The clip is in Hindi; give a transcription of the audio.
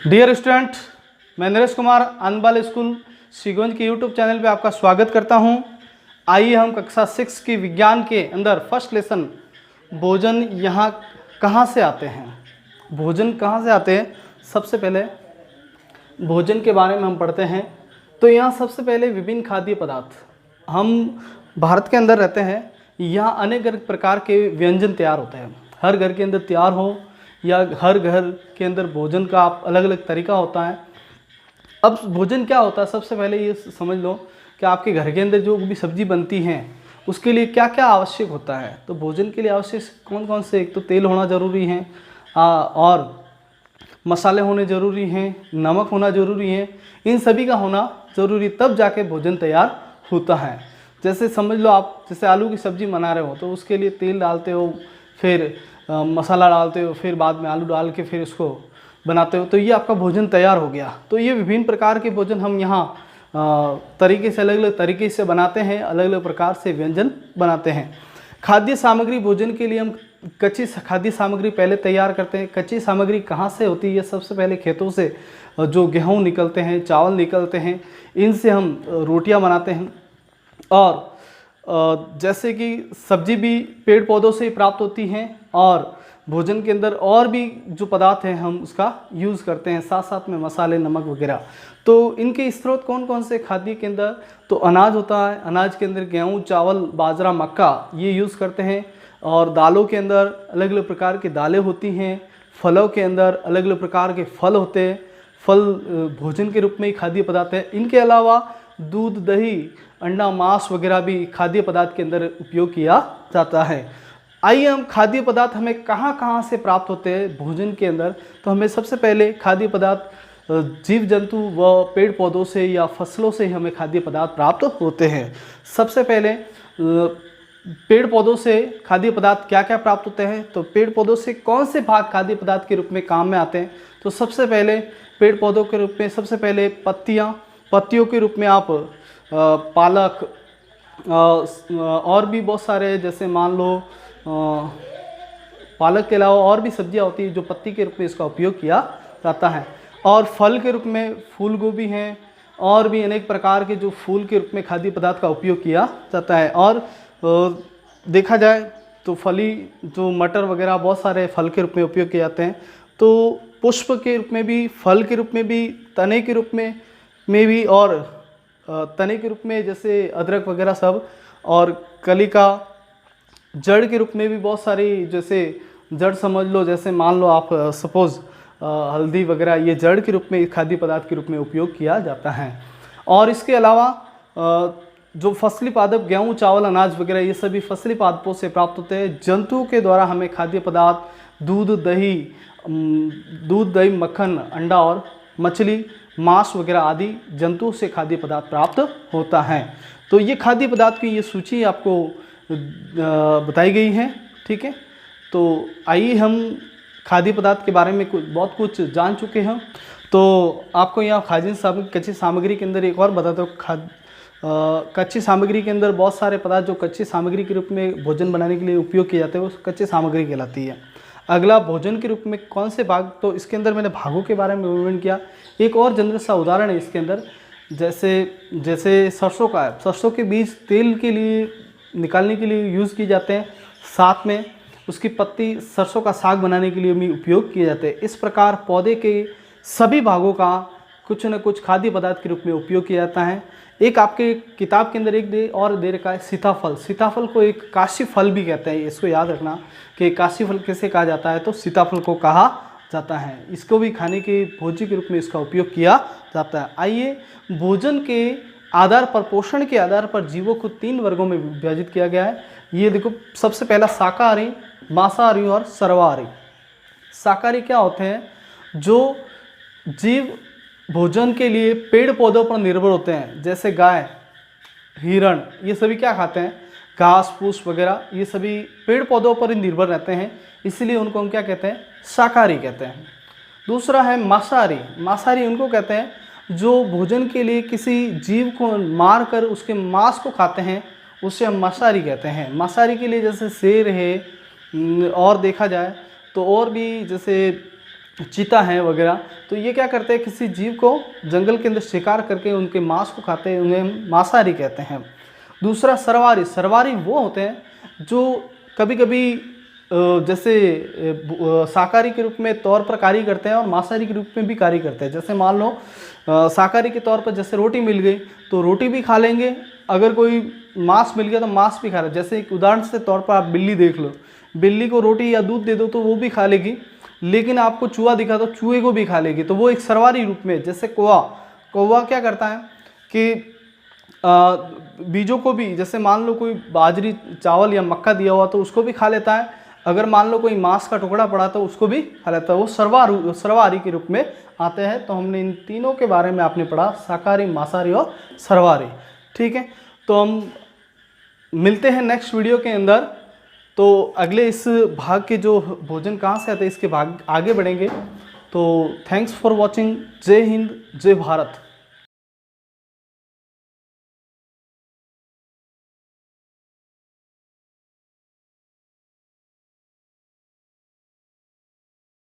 डियर स्टूडेंट, मैं नरेश कुमार आनंदबाल स्कूल सीगंज के यूट्यूब चैनल पे आपका स्वागत करता हूं। आइए हम कक्षा 6 की विज्ञान के अंदर फर्स्ट लेसन भोजन यहाँ कहाँ से आते हैं, भोजन कहाँ से आते हैं। सबसे पहले भोजन के बारे में हम पढ़ते हैं। तो यहाँ सबसे पहले विभिन्न खाद्य पदार्थ, हम भारत के अंदर रहते हैं, यहाँ अनेक प्रकार के व्यंजन तैयार होते हैं। हर घर के अंदर तैयार हो या हर घर के अंदर भोजन का अलग अलग तरीका होता है। अब भोजन क्या होता है, सबसे पहले ये समझ लो कि आपके घर के अंदर जो भी सब्जी बनती हैं उसके लिए क्या क्या आवश्यक होता है। तो भोजन के लिए आवश्यक कौन कौन से, एक तो तेल होना ज़रूरी है और मसाले होने ज़रूरी हैं, नमक होना ज़रूरी है। इन सभी का होना ज़रूरी, तब जाके भोजन तैयार होता है। जैसे समझ लो आप जैसे आलू की सब्ज़ी बना रहे हो तो उसके लिए तेल डालते हो, फिर मसाला डालते हो, फिर बाद में आलू डाल के फिर इसको बनाते हो, तो ये आपका भोजन तैयार हो गया। तो ये विभिन्न प्रकार के भोजन हम यहाँ तरीके से अलग अलग तरीके से बनाते हैं, अलग अलग प्रकार से व्यंजन बनाते हैं। खाद्य सामग्री, भोजन के लिए हम कच्ची खाद्य सामग्री पहले तैयार करते हैं। कच्ची सामग्री कहाँ से होती है? सबसे पहले खेतों से जो गेहूँ निकलते हैं, चावल निकलते हैं, इनसे हम रोटियाँ बनाते हैं। और जैसे कि सब्जी भी पेड़ पौधों से ही प्राप्त होती हैं, और भोजन के अंदर और भी जो पदार्थ हैं हम उसका यूज़ करते हैं, साथ साथ में मसाले, नमक वगैरह। तो इनके स्रोत कौन कौन से खाद्य के अंदर? तो अनाज होता है, अनाज के अंदर गेहूँ, चावल, बाजरा, मक्का ये यूज़ करते हैं। और दालों के अंदर अलग अलग प्रकार की दालें होती हैं। फलों के अंदर अलग अलग प्रकार के फल होते हैं, फल भोजन के रूप में ही खाद्य पदार्थ है। इनके अलावा दूध, दही, अंडा, मांस वगैरह भी खाद्य पदार्थ के अंदर उपयोग किया जाता है। आइए हम खाद्य पदार्थ हमें कहाँ कहाँ से प्राप्त होते हैं भोजन के अंदर। तो हमें सबसे पहले खाद्य पदार्थ जीव जंतु व पेड़ पौधों से या फसलों से ही हमें खाद्य पदार्थ प्राप्त होते हैं। सबसे पहले पेड़ पौधों से खाद्य पदार्थ क्या क्या प्राप्त होते हैं? तो पेड़ पौधों से कौन से भाग खाद्य पदार्थ के रूप में काम में आते हैं? तो सबसे पहले पेड़ पौधों के रूप में सबसे पहले पत्तियों के रूप में आप पालक और भी बहुत सारे, जैसे मान लो पालक के अलावा और भी सब्जियां होती हैं जो पत्ती के रूप में इसका उपयोग किया जाता है। और फल के रूप में फूल गोभी हैं, और भी अनेक प्रकार के जो फूल के रूप में खाद्य पदार्थ का उपयोग किया जाता है। और देखा जाए तो फली जो मटर वगैरह बहुत सारे फल के रूप में उपयोग किए जाते हैं। तो पुष्प के रूप में भी, फल के रूप में भी, तने के रूप में भी, और तने के रूप में जैसे अदरक वगैरह सब, और कली का जड़ के रूप में भी बहुत सारी, जैसे जड़ समझ लो, जैसे मान लो आप सपोज़ हल्दी वगैरह, ये जड़ के रूप में खाद्य पदार्थ के रूप में उपयोग किया जाता है। और इसके अलावा जो फसली पादप, गेहूँ, चावल, अनाज वगैरह, ये सभी फसली पादपों से प्राप्त होते हैं। जंतुओं के द्वारा हमें खाद्य पदार्थ दूध, दही, मक्खन, अंडा और मछली, मांस वगैरह आदि जंतुओं से खाद्य पदार्थ प्राप्त होता है। तो ये खाद्य पदार्थ की ये सूची आपको बताई गई है, ठीक है। तो आइए हम खाद्य पदार्थ के बारे में बहुत कुछ जान चुके हैं। तो आपको यहाँ कच्ची सामग्री के अंदर एक और बता दो। कच्ची सामग्री के अंदर बहुत सारे पदार्थ जो कच्ची सामग्री के रूप में भोजन बनाने के लिए उपयोग किए जाते हैं, वो कच्ची सामग्री कहलाती है। अगला भोजन के रूप में कौन से भाग? तो इसके अंदर मैंने भागों के बारे में वर्णन किया। एक और जनरल सा उदाहरण है इसके अंदर, जैसे सरसों का है। सरसों के बीज तेल के लिए निकालने के लिए यूज़ किए जाते हैं, साथ में उसकी पत्ती सरसों का साग बनाने के लिए भी उपयोग किए जाते हैं। इस प्रकार पौधे के सभी भागों का कुछ न कुछ खाद्य पदार्थ के रूप में उपयोग किया जाता है। एक आपके किताब के अंदर दे रखा है सीताफल। सीताफल को एक काशी फल भी कहते हैं, इसको याद रखना कि काशी फल कैसे कहा जाता है, तो सीताफल को कहा जाता है। इसको भी खाने के भोज्य के रूप में इसका उपयोग किया जाता है। आइए भोजन के आधार पर, पोषण के आधार पर जीवों को 3 वर्गों में विभाजित किया गया है। ये देखो, सबसे पहला शाकाहारी, मांसाहारी और सर्वाहारी। शाकाहारी क्या होते हैं? जो जीव भोजन के लिए पेड़ पौधों पर निर्भर होते हैं, जैसे गाय, हिरण, ये सभी क्या खाते हैं? घास फूस वगैरह, ये सभी पेड़ पौधों पर ही निर्भर रहते हैं, इसलिए उनको हम क्या कहते हैं? शाकाहारी कहते हैं। दूसरा है मांसाहारी। मांसाहारी उनको कहते हैं जो भोजन के लिए किसी जीव को मार कर उसके मांस को खाते हैं, उसे हम मांसाहारी कहते हैं। मांसाहारी के लिए जैसे शेर है, और देखा जाए तो और भी जैसे चीता हैं वगैरह, तो ये क्या करते हैं, किसी जीव को जंगल के अंदर शिकार करके उनके मांस को खाते हैं, उन्हें मांसाहारी कहते हैं। दूसरा सर्वाहारी, सर्वाहारी वो होते हैं जो कभी कभी जैसे शाकाहारी के रूप में तौर पर कार्य करते हैं और मांसाहारी के रूप में भी कार्य करते हैं। जैसे मान लो शाकाहारी के तौर पर जैसे रोटी मिल गई तो रोटी भी खा लेंगे, अगर कोई मांस मिल गया तो मांस भी खा लें। जैसे एक उदाहरण से तौर पर आप बिल्ली देख लो, बिल्ली को रोटी या दूध दे दो तो वो भी खा लेगी, लेकिन आपको चूहा दिखा तो चूहे को भी खा लेगी, तो वो एक सर्वाहारी रूप में। जैसे कौवा, कौवा क्या करता है कि बीजों को भी, जैसे मान लो कोई बाजरी चावल या मक्का दिया हुआ तो उसको भी खा लेता है, अगर मान लो कोई मांस का टुकड़ा पड़ा तो उसको भी खा लेता है, वो सर्वाहारी के रूप में आते हैं। तो हमने इन तीनों के बारे में आपने पढ़ा, शाकाहारी, मांसाहारी और सर्वाहारी। ठीक है, तो हम मिलते हैं नेक्स्ट वीडियो के अंदर। तो अगले इस भाग के जो भोजन कहाँ से आते हैं इसके भाग आगे बढ़ेंगे। तो थैंक्स फॉर वॉचिंग। जय हिंद, जय भारत।